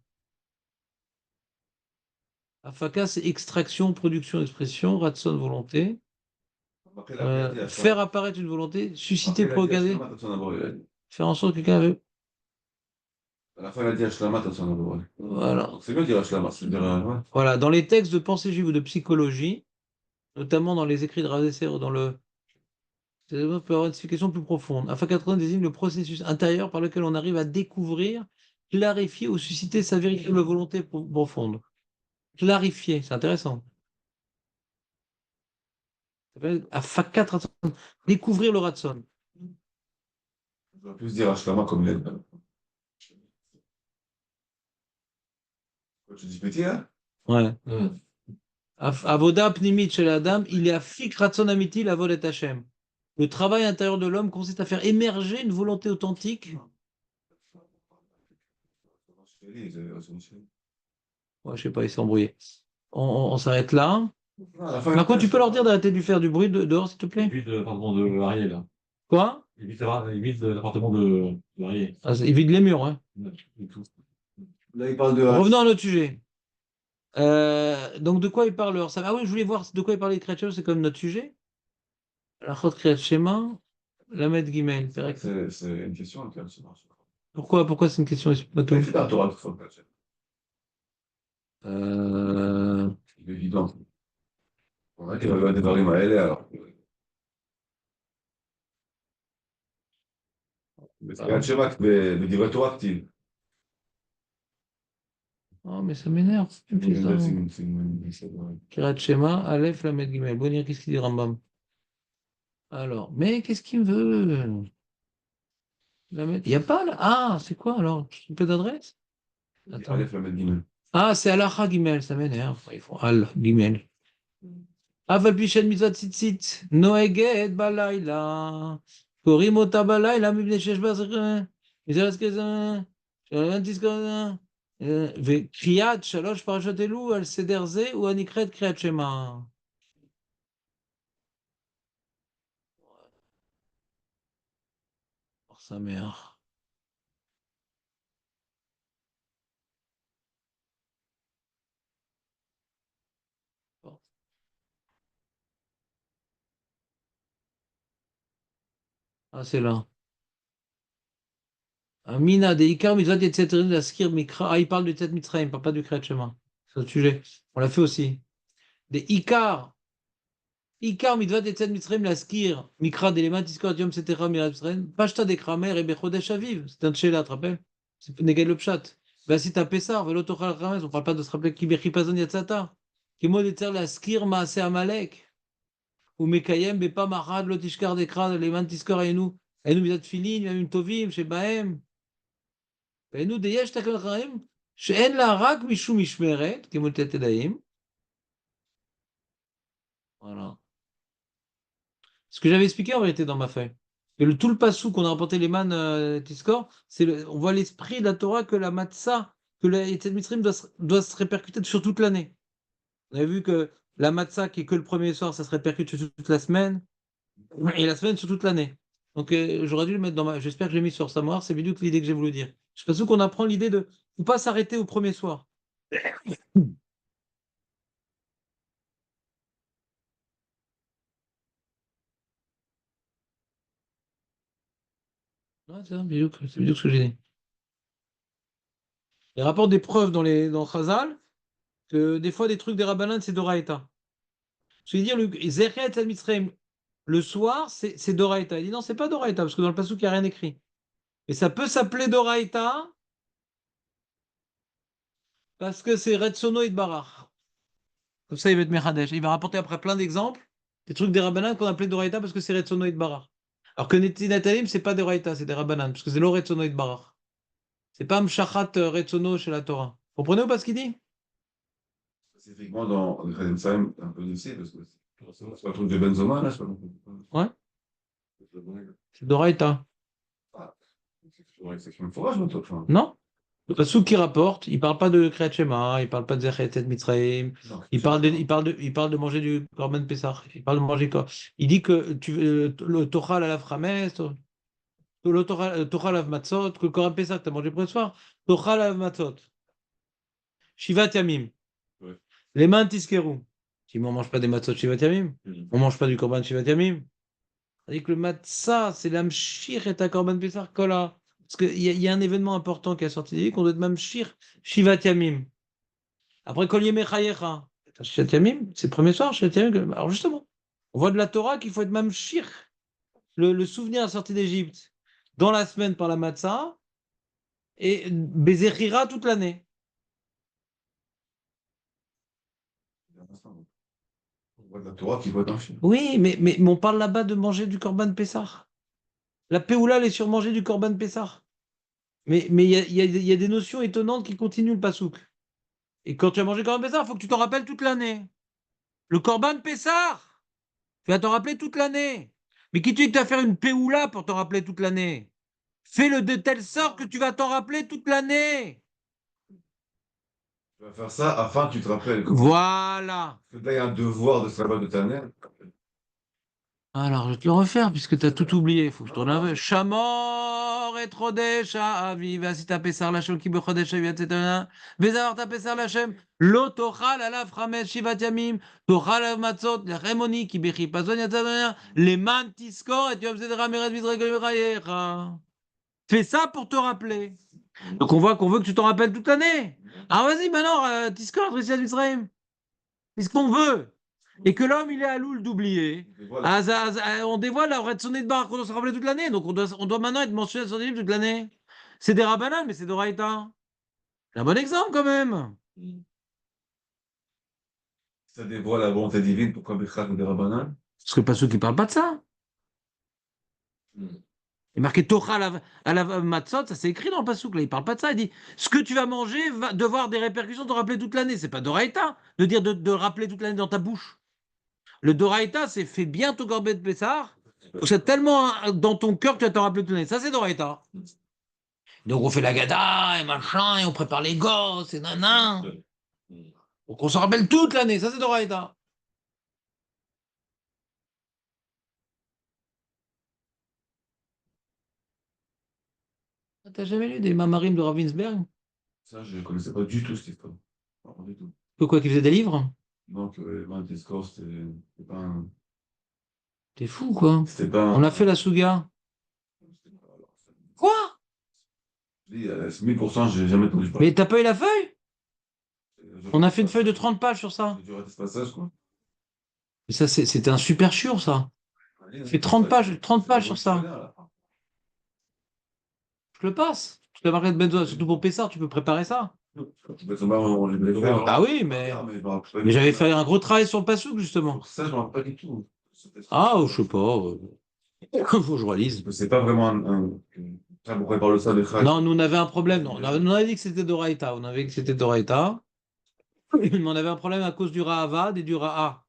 Afaka, c'est extraction, production, expression, ratson, volonté. Après, la dit Faire apparaître une volonté, susciter, Après, la dit provoquer, Ashlamat Ratson Aboré. faire en sorte que quelqu'un veut. À la fin, elle a dit Ashlamat Ratson Aboré. Voilà. Donc c'est bien de dire Ashlamat, c'est de dire. Ouais. Voilà. Dans les textes de pensée juive ou de psychologie, notamment dans les écrits de Rav Esser ou dans le. Ça peut avoir une signification plus profonde. Afaka désigne le processus intérieur par lequel on arrive à découvrir, clarifier ou susciter sa véritable volonté profonde. Clarifier, c'est intéressant. Ça s'appelle Afakat Ratson. Découvrir le Ratson. On va plus dire Ashlamat comme l'aide. Tu dis petit, hein? Ouais. Ouais. Avoda pnimit chez l'Adam, il est à fik ratson amiti la volet Hashem. Le travail intérieur de l'homme consiste à faire émerger une volonté authentique. Ouais, je sais pas, il s'est embrouillé. On s'arrête là. Marco, tu peux leur dire d'arrêter de faire du bruit dehors, s'il te plaît? Évite l'appartement de Varier, là. Quoi? Évite l'appartement de Varier. Ah, il vide les murs, hein. Et tout. Là, il parle de. Revenons à notre sujet. Donc, de quoi il parle? Ah oui, je voulais voir de quoi il parlait de créatures, c'est comme notre sujet. La chot kriyat shema, la met gimel. C'est une question, hein, quand même, ça marche. Pourquoi c'est une question? Pas tout. C'est la Torah, tout ça. Euh, C'est évident. On a qu'il va y avoir des variétés à elle, alors. Mais c'est un schéma de dire Torah active. Oh, mais ça m'énerve. Kirat Shema, Aleph, Lamed Gimel. Bon, qu'est-ce qu'il dit Rambam? Alors, mais qu'est-ce qu'il me veut? Il n'y a pas là. Ah, c'est quoi alors? Un peu d'adresse? Attends. Aleph, la Medina. Ah, c'est Alacha Gimel, ça m'énerve. Ils font Al Gimel. Aval Pishen Mitzvah Tzitzit, Noeget Balayla. Korim Ota Balayla, Mibne Shesh Bazr. Mizelas Kezan. Shalantis Kezan. וקריאת שלוש פרשות אלו על סדר זה הוא הנקראת קריאת שמע. Par sa mère. Bon. Ah, c'est là. Amina, de Ikar, Mitzvot, etc. La Skir, Mikra. Ah, il parle du Tet Mitzrayim, il parle pas du Kriyat Shema. C'est autre sujet. On l'a fait aussi. Des Ikar. Ikar, Mitzvot, etc. Mitzrayim, la Skir, Mikra, d'éléments, Tiskor, Yom, etc. Mirat Mitzrayim. Pashta de Kramer et Bechodesh Aviv. C'est un tchéla, tu te rappelles? C'est Negel le Pshat. Ben, si t'as Pessar, Velo Tochal Kramer, on parle pas de se rappeler qui Bechipazon Yatzata. Qui mot de la Skir, Maase Amalek. Ou Mekayem, Bepa, Marad, Lotishkar, Dekra, l'élément, Tiskor, Ainu. Ainu, Mitzvot, Filin, Yamim Tovim, Shebahem. ואינו דייש תקנות חיים שאין לה רק משום משמרת, כמו תדעים. Voilà. Ce que j'avais expliqué en vérité dans ma feuille. Que tout le passou qu'on a rapporté les man Tiscor, on voit l'esprit de la Torah que la matzah, que la Yetzel Mitzrayim doit se répercuter sur toute l'année. On avait vu que la matzah qui est que le premier soir, ça se répercute sur toute la semaine, et la semaine sur toute l'année. Donc j'aurais dû le mettre dans ma. J'espère que je l'ai mis sur Samoir, c'est vidéo que l'idée que j'ai voulu dire. Je pense qu'on apprend l'idée de ne pas s'arrêter au premier soir. Ouais, c'est c'est vidéo ce que j'ai dit. Il rapporte des preuves dans Chazal que des fois des trucs des Rabbanan c'est Doraïta. Je veux dire, le Zechet al Mitzrayim, le soir, c'est Doraïta. Il dit non, c'est pas Doraïta, parce que dans le Passouk, il n'y a rien écrit. Mais ça peut s'appeler Doraïta parce que c'est Retsono et Barach. Comme ça, il va être Mechadesh. Il va rapporter après plein d'exemples, des trucs des Rabbanan qu'on appelait Doraïta parce que c'est Retsono et Barach. Alors que Neti Natalim, c'est pas Doraïta, c'est des Rabbanan, parce que c'est le Retsono et Barach. C'est pas Mshachat Retsono chez la Torah. Vous comprenez ou pas ce qu'il dit? Spécifiquement dans le Khadim Saïm, un peu difficile, parce que c'est pas un truc de Benzoma, là, je sais pas. Ouais, c'est Doraïta. Ah, c'est une forage, mon truc. Non? Le Passouk qui rapporte, il parle pas de Kriyat Shema, il parle pas de Zechet et Mitzrayim, il parle de manger du Korban Pessah, il parle de manger quoi? Il dit que le Torah la Rames, le Torah la Matzot, que le Korban Pessah que tu as mangé pour le soir, Torah la Matzot, Shivat Yamim, Ouais. les mains Tiskeru. Si on mange pas des Matzot Shivat Yamim, on mange pas du Korban Shivat Yamim. C'est-à-dire que le Matzah, c'est l'Amshir et ta Korban Pessah, Kola. Parce qu'il y a un événement important qui est sorti des qu'on doit être Mamshir, Shivat Yamim. Après, Kol Yemei Chayecha. Shivat Yamim, c'est le premier soir, Shivat Yamim. Alors justement, on voit de la Torah qu'il faut être Mamshir, le souvenir à la sortie d'Égypte, dans la semaine par la Matzah, et Bezechira toute l'année. On voit de la Torah qui voit un film. Oui, mais on parle là-bas de manger du Korban Pessah. La Péoula, elle est sur manger du Korban Pessah. Mais il y a des notions étonnantes qui continuent le Passouk. Et quand tu as mangé Corban Pessah, il faut que tu t'en rappelles toute l'année. Le Corban Pessah, tu vas t'en rappeler toute l'année. Mais qui tu dis que tu vas faire une Péoula pour t'en rappeler toute l'année? Fais-le de telle sorte que tu vas t'en rappeler toute l'année. Tu vas faire ça afin que tu te rappelles. Voilà. Parce que là, il y a un devoir de sabbat de Tanel. Alors, je vais te le refaire puisque tu as tout oublié. Il faut que je te relève. Shamor et Trodesh Aviv, Asita Pessar Lachem qui bechodesh Aviv, etc. Vezar ta Pessar Lachem, lo tochal alav chamesh shivat yamim, tochal alav matzot, le remoni qui bechi pazon yatzadana, les man tiskor et yom zedra meret vizregol rayecha. Fais ça pour te rappeler. Donc on voit qu'on veut que tu t'en rappelles toute l'année. Ah vas-y, maintenant, tiskor, Trisha Israël. C'est ce qu'on veut. Et que l'homme, il est à l'oul d'oublier. Voilà. On dévoile la vraie sonner de bar qu'on doit se rappeler toute l'année. Donc on doit maintenant être mentionné sur des livres toute l'année. C'est des rabbanan, mais c'est d'Oraïta. C'est un bon exemple quand même. Ça dévoile la volonté divine, pourquoi Bechak des Rabbanan? Parce que pas ceux qui parlent pas de ça. Il est marqué Torah à la matzot, ça c'est écrit dans le passouk, là, il parle pas de ça. Il dit ce que tu vas manger va devoir des répercussions de te rappeler toute l'année. C'est pas d'Oraïta de dire de rappeler toute l'année dans ta bouche. Le Doraïta, c'est fait bien ton corbeau de Pessar. C'est tellement dans ton cœur que tu vas t'en rappeler toute l'année. Ça, c'est Doraïta. Donc, on fait la gada et machin, et on prépare les gosses et nanan. Donc, on s'en rappelle toute l'année. Ça, c'est Doraïta. T'as jamais lu des Mamarim de Ravensberg? Ça, je ne connaissais pas du tout cette histoire. Pas du tout. Que quoi, qui faisait des livres? Donc, Van Discours, c'était pas un. T'es fou, quoi. C'était pas On a un. fait la Souga. Quoi? Je dis, 1000%, j'ai jamais entendu parler. Mais t'as pas eu la feuille? Je On a rate fait une pas feuille ça. de 30 pages sur ça. Je rate ce passage, quoi. Mais ça, c'était un super chiant, ça. Allez, On hein, fait 30 pages, 30 c'est pages sur ça. révolutionnaire, là. Je le passe. Je te marqué de Benzo, surtout pour Pessard, tu peux préparer ça. Je vais le faire. Bah oui, Mais je me rappelle pas mais du j'avais tout, fait là. un gros travail sur le Passouk, justement. Sur ça, je me rappelle pas du tout. Ah, je sais pas. Faut que je relise. C'est pas vraiment ça, vous préparez le ça de Chag. Non, nous, on avait un problème. Non, on avait dit que c'était Doraïta. On avait dit que c'était Doraïta. Mais on avait un problème à cause du Ra'avad et du Ra'a.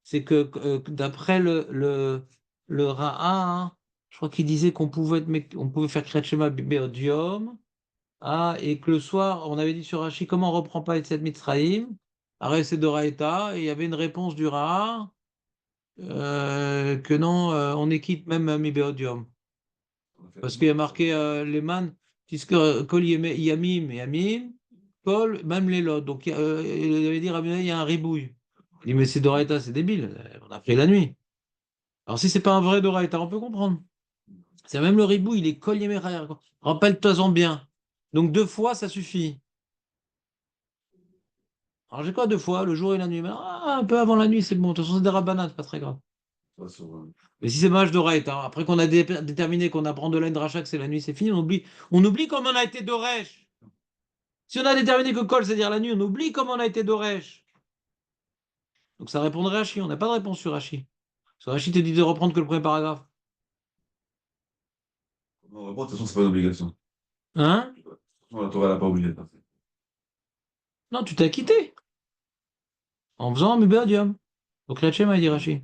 C'est que d'après le Ra'a, hein, je crois qu'il disait on pouvait faire Kriyat Shema Beodium. Ah, et que le soir, on avait dit sur Rashi, comment on reprend pas Etziat Mitzrayim? Arrête, c'est Doraïta. Et il y avait une réponse du Ra'a que non, on quitte même Mibéodium. Parce qu'il y a marqué les man, puisque Kol Yamim et Yamim, Kol, même les lots. Donc, il avait dit, Rabbi Yochanan, il y a un ribouille. Il dit, mais c'est Doraïta, c'est débile. On a pris la nuit. Alors, si c'est pas un vrai Doraïta, on peut comprendre. C'est même le ribouille, il est Kol Yamim. Rappelle-toi-en bien. Donc, 2 fois, ça suffit. Alors, j'ai quoi 2 fois? Le jour et la nuit. Mais, un peu avant la nuit, c'est bon. De toute façon, c'est des rabanades, c'est pas très grave. Mais si c'est match d'Oreille, hein, après qu'on a déterminé qu'on apprend de la dracha que c'est la nuit, c'est fini, on oublie comment on a été d'Oresh. Si on a déterminé que Kol, c'est-à-dire la nuit, on oublie comment on a été d'Oresh. Donc ça répondrait à Rashi, on n'a pas de réponse sur Rashi. Sur Rashi te dit de reprendre que le premier paragraphe. Non, de toute façon, c'est pas une obligation. Hein? De toute façon, la Torah, elle n'a pas obligé de faire ça. Non, tu t'es acquitté en faisant un Mubadium. Donc la Tchéma, il dit Rashi.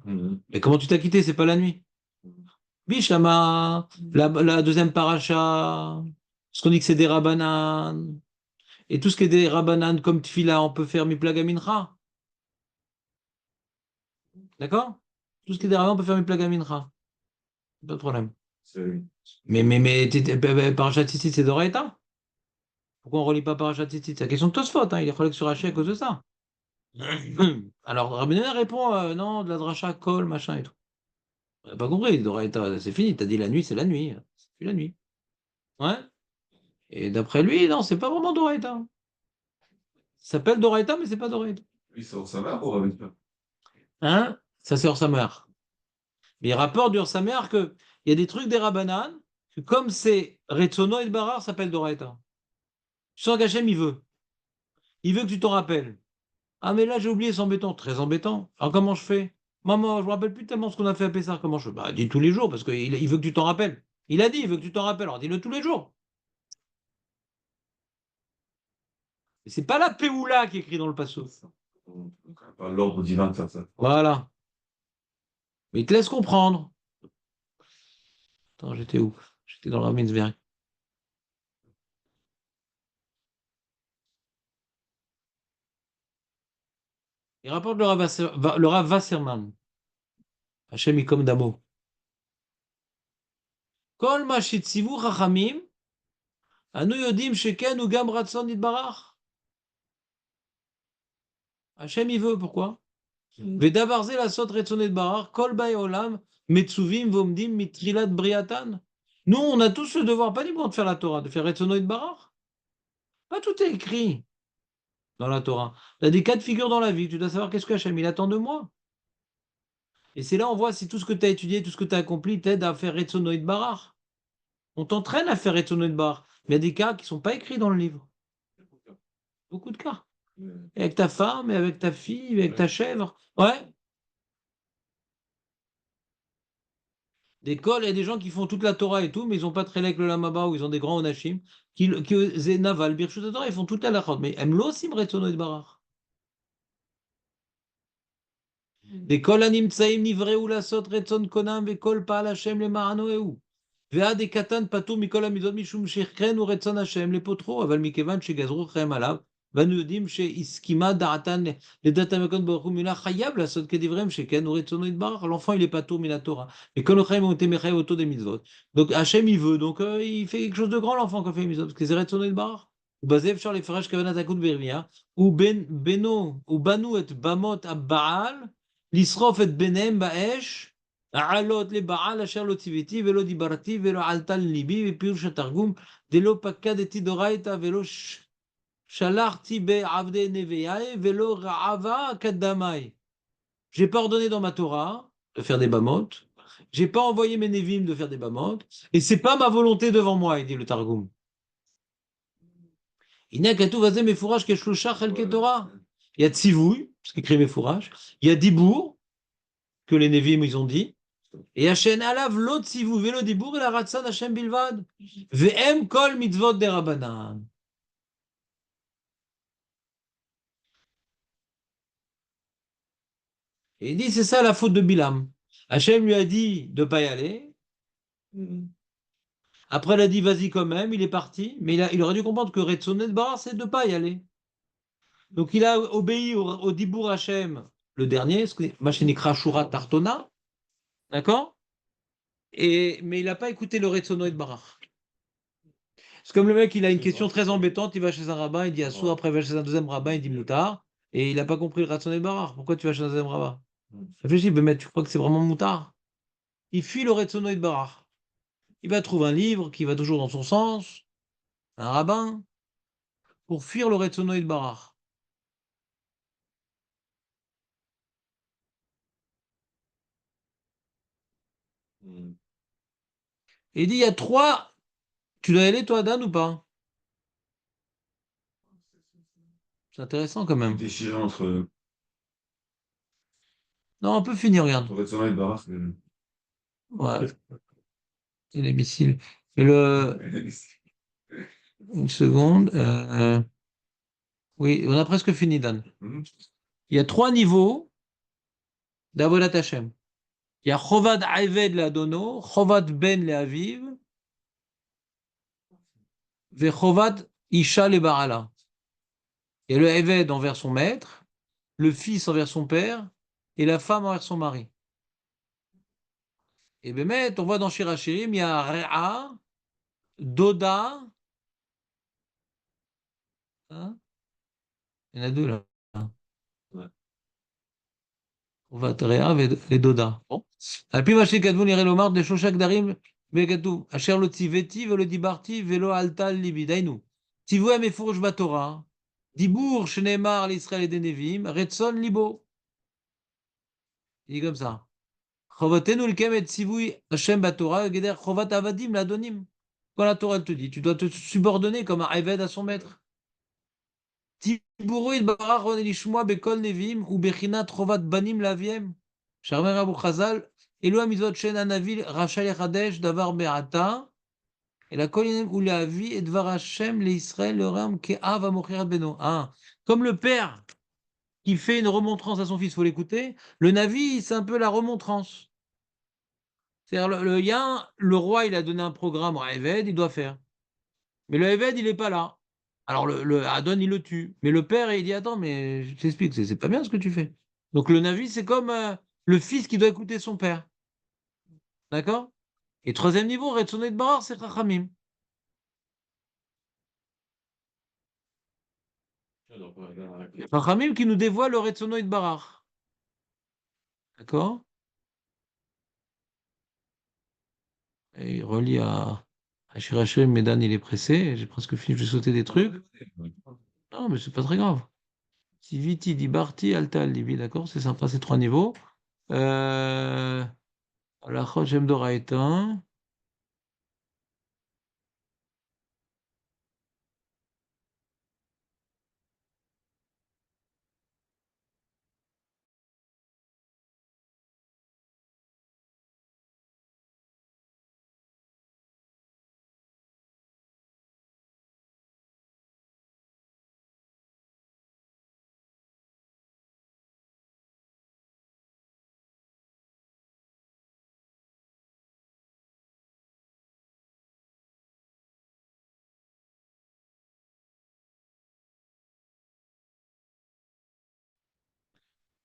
Mais comment tu t'es acquitté? C'est pas la nuit. Bishama, la deuxième paracha, ce qu'on dit que c'est des Rabbanan. Et tout ce qui est des Rabbanan comme Tfila, on peut faire Miplaga Mincha. D'accord? Tout ce qui est des Rabbanan, on peut faire Miplaga Mincha. Pas de problème. C'est- Mais Parashat Tzitzit, c'est Doraïta. Pourquoi on ne relie pas Parashat Tzitzit? C'est la question de Tosfot, hein. Il a fallu que sur Rashi à cause de ça. Alors, Rabbi Yehuda répond non, de la dracha, kol, machin et tout. On n'a pas compris, Doraïta, c'est fini. T'as dit la nuit, c'est la nuit. C'est plus la nuit. Ouais. Et d'après lui, non, c'est pas vraiment Doraïta. Ça s'appelle Doraïta, mais c'est pas Doraïta. Lui, c'est sa mère pour avec ça. Hein? Ça, c'est Orsamer. Mais il rapporte du Orsamer qu'il y a des trucs des Rabbanan, que comme c'est Retsono et Barar, ça s'appelle Doraïta. Tu sens qu'Hachem, il veut. Il veut que tu t'en rappelles. Ah, mais là, j'ai oublié, c'est embêtant. Très embêtant. Alors, comment je fais? Maman, je me rappelle plus tellement ce qu'on a fait à Pessar. Comment je fais? Bah, dis tous les jours, parce qu'il veut que tu t'en rappelles. Il a dit, il veut que tu t'en rappelles. Alors, dis-le tous les jours. Et c'est pas la Péoula qui est écrit dans le passo. Pas l'ordre divin de faire ça. Voilà. Mais il te laisse comprendre. Attends, j'étais où? J'étais dans le Ravensberg. Il rapporte le Rav Wasserman. Hachem est comme Damo. Kol ma shitzivu chachamim, anu yodim sheken ou gam ratson itbarach. Hachem, il veut, pourquoi? Vedavarze la sot retson itbarach, kol bay olam, metzuvim vomdim mitrilat briatan. Nous, on a tous le devoir, pas uniquement de faire la Torah, de faire retson itbarach. Pas tout est écrit dans la Torah. Il y a des cas de figure dans la vie. Tu dois savoir qu'est-ce que Hachem, il attend de moi. Et c'est là on voit si tout ce que tu as étudié, tout ce que tu as accompli t'aide à faire retson itbarach. On t'entraîne à faire retson itbarach. Mais il y a des cas qui ne sont pas écrits dans le livre. Beaucoup de cas. Et avec ta femme, et avec ta fille, et avec ta chèvre. Ouais. D'école, il y a des gens qui font toute la Torah et tout, mais ils n'ont pas très avec le Lamaba ou ils ont des grands Onashim, qui Naval, Birchut Torah, ils font toute la Lachot. Mais Emlo aussi Retsono et Barach. D'école, Anim Tsaim Nivreu Lasot Retson Konam, Vekol Paal Hashem le Maranoeu. ועד דקתן פטור מכל המידות משום שהכרנו רצון השם לפותחו, אבל מכיוון שגזרו חרם עליו, ואנו יודעים שהסכימה דעתן לדעת המקום ברוך הוא מילה חייב לעשות כדבריהם שכן הוא רצונו יתברך. L'enfant il est pas tour מן Torah. Et quand le Chaim ont été mechayev autour des mitzvot. Donc Hachem il veut, donc il fait quelque chose de grand l'enfant quand il fait les mitzvot, parce que c'est רצונו יתברך. ובזה אפשר לפרש כוונת הכות בירמיה, ובנו את במות הבעל, לשרוף את בניהם באש, העלות לבעל אשר לא ציוויתי ולא דיברתי ולא עלתה לליבי, ופירוש התרגום, דלא פקדתי דאורייתא ולא שלחתי בעבדי נביאי ולא רעבה קדמי. J'ai pas ordonné dans ma Torah de faire des bamot, j'ai pas envoyé mes Nevim de faire des bamot, et c'est pas ma volonté devant moi, il dit le Targum. הנה כתוב הזה מפורש כשלושה חלקי תורה. Il y a ציווי, ce qu'écrit מפורש, il y a דיבור, que les Nevim ils ont dit, et השן עליו לא ציווי ולא דיבור, אלא רצון השם בלבד, והם כל מצוות דרבנן. Et il dit, c'est ça la faute de Bilam. Hachem lui a dit de ne pas y aller. Après, il a dit, vas-y quand même, il est parti. Mais il aurait dû comprendre que Retzonet Bar, c'est de ne pas y aller. Donc, il a obéi au Dibour Hachem, le dernier, ce que Machinikra Shura Tartona. D'accord. Mais il n'a pas écouté le Retzonet Bar. C'est comme le mec, il a une question très embêtante, il va chez un rabbin, il dit Assou, après il va chez un deuxième rabbin, il dit Moutard. Et il n'a pas compris le Retzonet Bar. Pourquoi tu vas chez un deuxième rabbin? Réfléchis, mais tu crois que c'est vraiment Moutard? Il fuit le Retzonoïd Barach. Il va trouver un livre qui va toujours dans son sens, un rabbin, pour fuir le Retzonoïd Barach. Et il dit, il y a trois... Tu dois y aller, toi, Dan, ou pas? C'est intéressant quand même. Déchiré entre Non, on peut finir, regarde. Retsona et Baras. Ouais, c'est les missiles. Et le... Une seconde. Oui, on a presque fini, Dan. Il y a trois niveaux d'Avodat Hashem. Il y a Chovad Aved le Adono, Chovad Ben le Aviv, et Chovad Isha le Barala. Il y a le Eved envers son maître, le fils envers son père, et la femme envers son mari. Et Bémet, on voit dans Shirachirim, il y a Réa, Doda, hein, il y en a deux là. On va Réa et Doda. Bon. על פי מה שכתבו נראה לומר דשלושה גדרים וכתוב אשר לא ציוויתי ולא דיברתי ולא עלתה על ליבי. דהיינו, ציווי המפורש בתורה, דיבור שנאמר לישראל ידי נביאים, רצון ליבו. Il dit comme ça. חובתנו לקיים את ציווי השם בתורה בגדר חובת העבדים לאדונים. Quand la Torah te dit, tu dois te subordonner comme un Eved à son maître. דיבורו יתברך לשמוע בכל נביאים ובחינת חובת בנים לאביהם. שאומר רבו חז"ל, אלו המצוות שאין הנביא רשאי לחדש דבר מעתה, אלא כל עניינים הוא להביא את דבר השם לישראל להוריהם כאב המוכיח את בנו. Comme le père qui fait une remontrance à son fils, il faut l'écouter, le Navi, c'est un peu la remontrance. C'est-à-dire, le roi, il a donné un programme à Eved, il doit faire. Mais le Eved, il n'est pas là. Alors, le Adon, il le tue. Mais le père, il dit, attends, mais je t'explique, c'est pas bien ce que tu fais. Donc, le Navi, c'est comme le fils qui doit écouter son père. D'accord? Et troisième niveau, Retsonet Barar, c'est Chachamim. Chachamim qui nous dévoile le Retsonet Barar. D'accord? Et il relie à Shirachim, Medan, il est pressé. J'ai presque fini, je vais sauter des trucs. Non, mais c'est pas très grave. Tiviti, Dibarti, Alta, Libi, d'accord? C'est sympa, ces trois niveaux. La Chodjem Dora est un.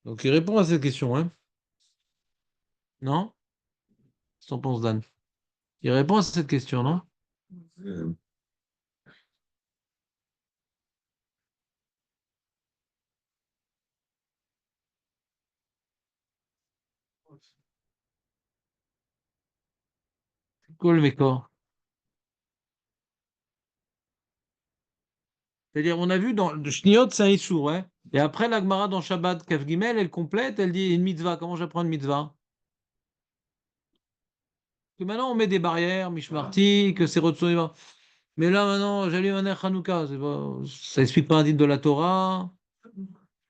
Donc il répond à cette question, hein? Non? Qu'est-ce que t'en penses, Dan? Il répond à cette question, non? Euh, Cool, mais quoi? C'est-à-dire, on a vu dans le Shniot, c'est un Issour, ouais. Et après, la Gemara dans Shabbat, Kaf Gimel, elle complète, elle dit une mitzvah. Comment j'apprends une mitzvah? Que maintenant, on met des barrières, Mishmarti, que c'est Rotsoïva. Mais là, maintenant, j'allume un air Hanouka. Ça explique pas un digne de la Torah.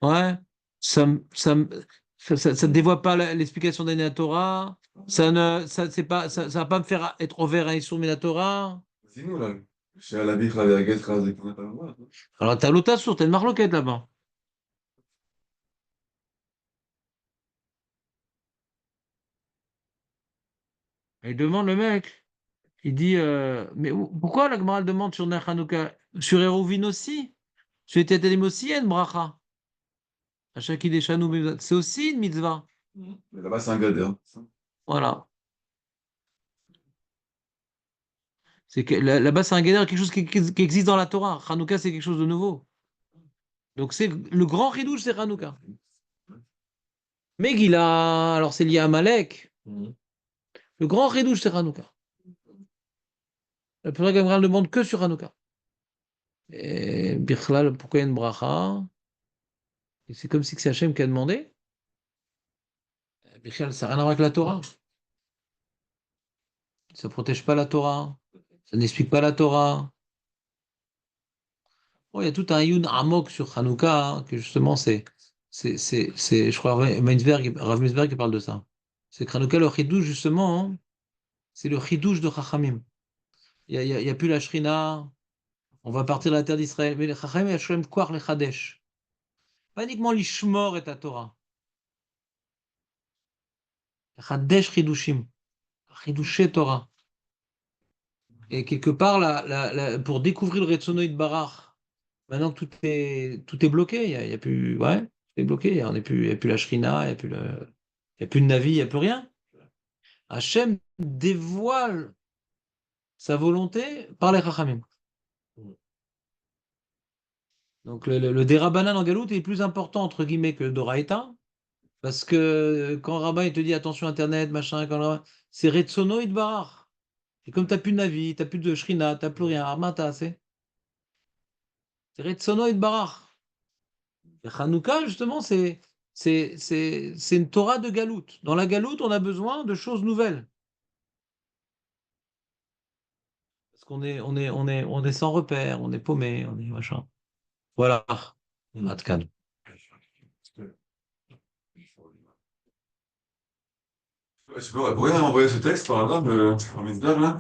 Ouais. Ça, ça ne dévoile pas l'explication de Torah. C'est pas, ça va pas me faire être envers un Issour de la Torah. C'est nous, là. Chez Alabi, Khaviaget, Khazek, on n'a pas le droit. Alors, t'as l'autre sourd, t'as une marloquette là-bas. Et il demande le mec. Il dit, mais pourquoi la Gemara demande sur Ner Hanouka? Sur Hérouvin aussi? Sur Etetelim aussi, il y a une bracha. À chaque idée Shanou, c'est aussi une mitzvah. Mais là-bas, c'est un gader. Voilà. C'est que là-bas, c'est un guédère, quelque chose qui existe dans la Torah. Hanouka, c'est quelque chose de nouveau. Donc, c'est le grand ridouche, c'est Hanouka. Megillah, alors c'est lié à Malek. Le grand ridouche, c'est Hanouka. La Torah ne demande que sur Hanouka. Et Bichlal, pourquoi il y a une bracha? Et c'est comme si c'est Hachem qui a demandé. Bichlal, ça n'a rien à voir avec la Torah. Ça ne protège pas la Torah. Ça n'explique pas la Torah. Bon, il y a tout un Yun Amok sur Hanouka, hein, que justement, je crois, Rav Meisberg qui parle de ça. C'est que Hanouka, le Chidouche, justement, hein, c'est le Chidouche de Chachamim. Il y a plus la Shrina, on va partir de la terre d'Israël. Mais les Chachamim, Hashem, Kwar, le Chadesh. Pas uniquement l'Ishmor et ta Torah. Chadesh Chidushim. Chidushe Torah. Et quelque part, pour découvrir le Retsonoïd Barach, maintenant que tout est bloqué, il y a plus. Ouais, tout est bloqué. Il y a plus la Shrina, il y a plus de Navi, il n'y a plus rien. Hachem dévoile sa volonté par les Chachamim. Donc le Derabanan en Galoute est plus important, entre guillemets, que le Doraïta, parce que quand Rabbin il te dit attention Internet, machin, c'est Retsono Idbarach. Et comme tu n'as plus de Navi, tu n'as plus de Shrina, tu n'as plus rien, Armata, c'est Retsono Idbarach. Et Hanouka, justement, c'est une Torah de Galoute. Dans la Galoute, on a besoin de choses nouvelles. Parce qu'on est sans repère, on est paumé, on est machin. Voilà. Atkan. Ouais, tu pourrais m'envoyer ce texte par hasard, le Mitzvah, là?